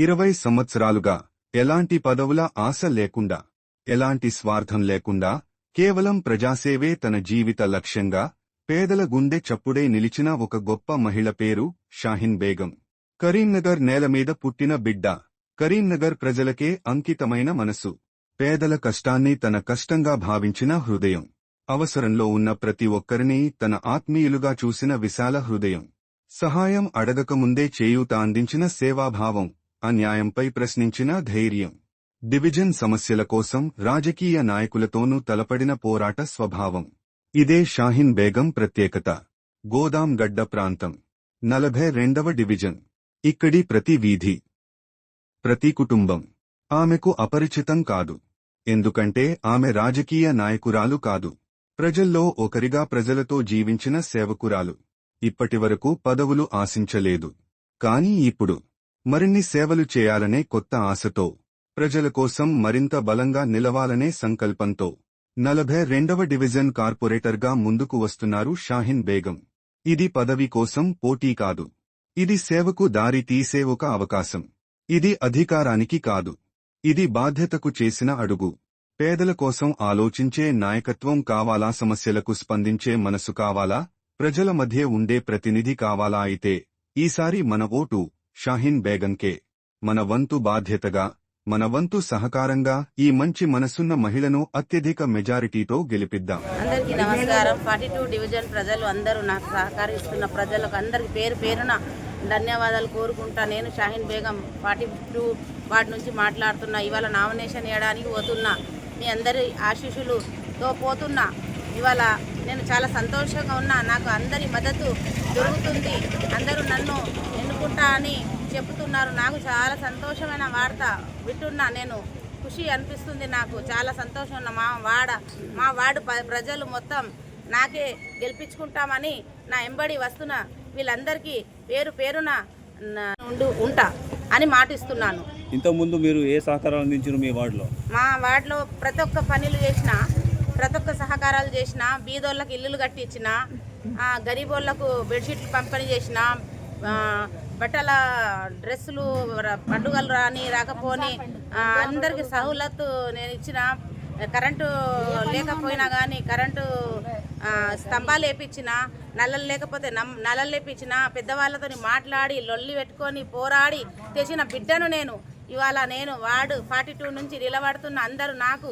20 సంవత్సరాలుగా ఎలాంటి పదవుల ఆశ లేకుండా, ఎలాంటి స్వార్థం లేకుండా కేవలం ప్రజాసేవే తన జీవిత లక్ష్యంగా పేదల గుండె చప్పుడే నిలిచిన ఒక గొప్ప మహిళ పేరు షాహీన్ బేగం. కరీంనగర్ నేలమీద పుట్టిన బిడ్డ, కరీంనగర్ ప్రజలకే అంకితమైన మనసు, పేదల కష్టాన్ని తన కష్టంగా భావించిన హృదయం, అవసరంలో ఉన్న ప్రతి ఒక్కరినీ తన ఆత్మీయులుగా చూసిన విశాల హృదయం, సహాయం అడగకముందే చేయూత అందించిన సేవాభావం, అన్యాయంపై ప్రశ్నించిన ధైర్యం, డివిజన్ సమస్యల కోసం రాజకీయ నాయకులతోనూ తలపడిన పోరాట స్వభావం. ఇదే షాహీన్ బేగం ప్రత్యేకత. గోదాం గడ్డ ప్రాంతం, 42వ డివిజన్. ఇక్కడి ప్రతి వీధి, ప్రతి కుటుంబం ఆమెకు అపరిచితం కాదు. ఎందుకంటే ఆమె రాజకీయ నాయకురాలు కాదు, ప్రజల్లో ఒకరిగా ప్రజలతో జీవించిన సేవకురాలు. ఇప్పటివరకు పదవులు ఆశించలేదు. కానీ ఇప్పుడు మరిన్ని సేవలు చేయాలనే కొత్త ఆశతో, ప్రజల కోసం మరింత బలంగా నిలవాలనే సంకల్పంతో 42వ డివిజన్ కార్పొరేటర్గా ముందుకు వస్తున్నారు షాహీన్ బేగం. ఇది పదవి కోసం పోటీ కాదు, ఇది సేవకు దారి తీసే ఒక అవకాశం. ఇది అధికారానికి కాదు, ఇది బాధ్యతకు చేసిన అడుగు. పేదల కోసం ఆలోచించే నాయకత్వం కావాలా, సమస్యలకు స్పందించే మనసు కావాలా, ప్రజల మధ్య ఉండే ప్రతినిధి కావాలా? అయితే ఈసారి మన ఓటు షాహీన్ బేగంకే. మన వంతు బాధ్యతగా, మన వంతు సహకారంగా ఈ మంచి మనసున్న మహిళను అత్యధిక మెజారిటీతో గెలిపిద్దాం. అందరికీ నమస్కారం. 42 డివిజన్ ప్రజలు అందరూ నాకు సహకరిస్తున్న ప్రజలకు అందరికి పేరు పేరున ధన్యవాదాలు కోరుకుంటా. నేను షాహీన్ బేగం 42 వార్డు నుంచి మాట్లాడుతున్నా. ఇవాళ నామినేషన్ వేయడానికి పోతున్నా. మీ అందరి ఆశీస్సులతో పోతున్నా. ఇవాళ నేను చాలా సంతోషంగా ఉన్నా. నాకు అందరి మద్దతు దొరుకుతుంది. అందరూ నన్ను ఎన్నుకుంటా అని చెప్తున్నారు. నాకు చాలా సంతోషమైన వార్త వింటున్నా. నేను ఖుషి అనిపిస్తుంది. నాకు చాలా సంతోషం. మా వార్డు ప్రజలు మొత్తం నాకే గెలిపించుకుంటామని నా ఎంబడి వస్తున్న వీళ్ళందరికీ పేరు పేరున ఉంటా అని మాటిస్తున్నాను. ఇంతకుముందు మీరు ఏ సహకారాలు అందించారు మీ వార్డులో? మా వార్డులో ప్రతి ఒక్క పనులు చేసిన, ప్రతి ఒక్క సహకారాలు చేసిన, బీదోళ్ళకి ఇల్లులు కట్టించిన, గరీబోళ్లకు బెడ్షీట్లు పంపిణీ చేసిన, బట్టల డ్రెస్సులు పండుగలు రాకపోని అందరికి సహూలత్ నేను ఇచ్చిన, కరెంటు లేకపోయినా కానీ కరెంటు స్తంభాలు వేపించిన, నల్లలు లేకపోతే నల్లలు లేపించిన, పెద్దవాళ్ళతో మాట్లాడి లొల్లి పెట్టుకొని పోరాడి తెచ్చిన బిడ్డను నేను. ఇవాళ నేను వార్డు 42 నుంచి నిలబడుతున్న. అందరూ నాకు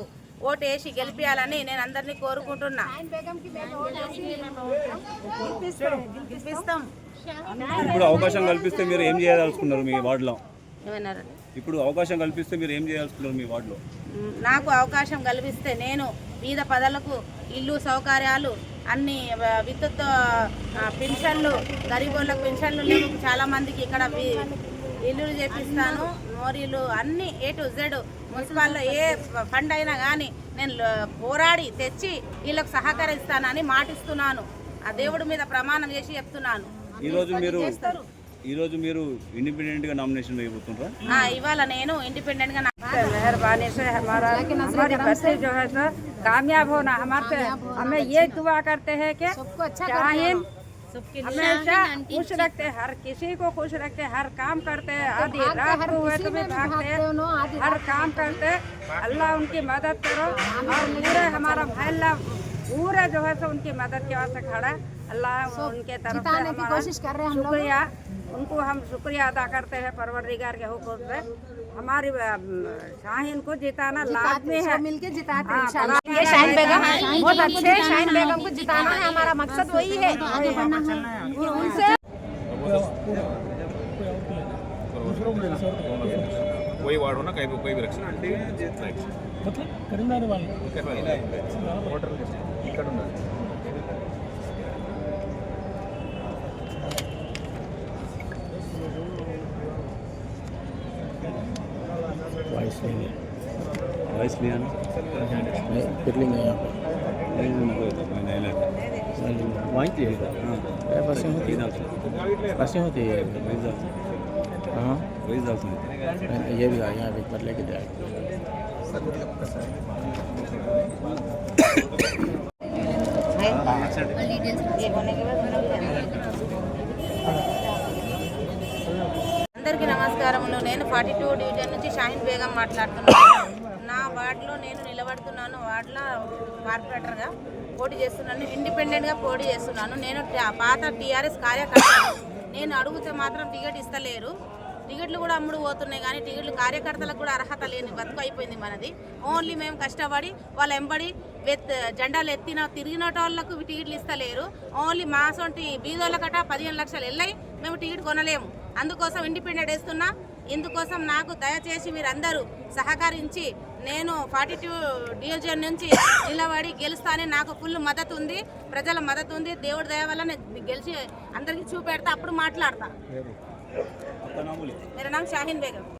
ఓటు వేసి గెలిపించాలని నేను అందరినీ కోరుకుంటున్నా. గెలిపిస్తాం. ఇప్పుడు అవకాశం కల్పిస్తే మీరు ఏం చేయదలుచుకున్నారు మీ వార్డులో? ఇప్పుడు అవకాశం కల్పిస్తే మీరు ఏం చేయదలుచుకున్నారు మీ వార్డులో? నాకు అవకాశం కల్పిస్తే నేను బీద పదలకు ఇల్లు సౌకర్యాలు అన్ని, విద్యుత్ పెన్షన్లు, గరీబోళ్ళకు పెన్షన్లు లేవు చాలామందికి, ఇక్కడ ఇల్లులు చేపిస్తాను. మోరీలు అన్ని A to Z మున్సిపాల్లో ఏ ఫండ్ అయినా కానీ నేను పోరాడి తెచ్చి వీళ్ళకు సహకరిస్తానని మాటిస్తున్నాను. ఆ దేవుడి మీద ప్రమాణం చేసి చెప్తున్నాను. ఈరోజు మీరు ఇండిపెండెంట్ గా నామినేషన్ వేయబోతున్నారా? ఇవాళ నేను ఇండిపెండెంట్ గా मेहरबानी से हमारी बच्चे जो है सर कामयाब होना, हमारे हमें ये दुआ करते हैं कि शाहीन हमेशा खुश रखते, हर किसी को खुश रखते, हर काम करते हैं, आधी रात को हुए तो भी भागते, हर काम करते। अल्लाह उनकी मदद करो और पूरे हमारा महल्ला पूरा जो है सो उनकी मदद के वास्ते खड़ा। अल्लाह उनके तरफ से हमारा शुक्रिया, उनको हम शुक्रिया अदा करते हैं परवरदिगार के हुक्म से। हमारी शाहीन को जिताना लाजमी है, मिलके जिताते हैं इंशाल्लाह। ये शाहीन बेगम बहुत अच्छे, शाहीन बेगम को जिताना है हमारा मकसद, वही है कि उनसे कोई वार्ड हो ना, कहीं कोई भी रक्षा मतलब करींनगर वाले ఇక్కడ ఉన్నారు. वाइस लिया ना फिटलिंग है यहाँ पे वहीं की है। हाँ बसें होती है, बसें होती है। हाँ वही जाल से ये भी यहाँ पे कर लेके जाए। అందరికీ నమస్కారం. నమస్కారములు. నేను 42 డివిజన్ నుంచి షాహీన్ బేగం మాట్లాడుతున్నాను. నా వార్డులో నేను నిలబడుతున్నాను. వార్డులో కార్పొరేటర్గా పోటీ చేస్తున్నాను. ఇండిపెండెంట్గా పోటీ చేస్తున్నాను. నేను పాత టీఆర్ఎస్ కార్యకర్త. నేను అడిగితే మాత్రం టికెట్ ఇస్తలేరు. టికెట్లు కూడా అమ్ముడు పోతున్నాయి, కానీ టికెట్లు కార్యకర్తలకు కూడా అర్హత లేని బతుకు అయిపోయింది మనది. ఓన్లీ మేము కష్టపడి వాళ్ళ ఎంబడి జెండాలు తిరిగిన వాళ్ళకు టికెట్లు ఇస్తలేరు. ఓన్లీ మా సొంటి బీదోళ్ళకట 15 లక్షలు వెళ్ళాయి, మేము టికెట్ కొనలేము. అందుకోసం ఇండిపెండెంట్ వేస్తున్నా. ఇందుకోసం నాకు దయచేసి మీరందరూ సహకరించి నేను 42 డివిజన్ నుంచి నిలబడి గెలుస్తానని నాకు ఫుల్ మద్దతు ఉంది, ప్రజల మద్దతు ఉంది. దేవుడి దయ వల్ల నేను గెలిచి అందరికీ చూపెడతా, అప్పుడు మాట్లాడతా. मेरा नाम शाहीन बेगम।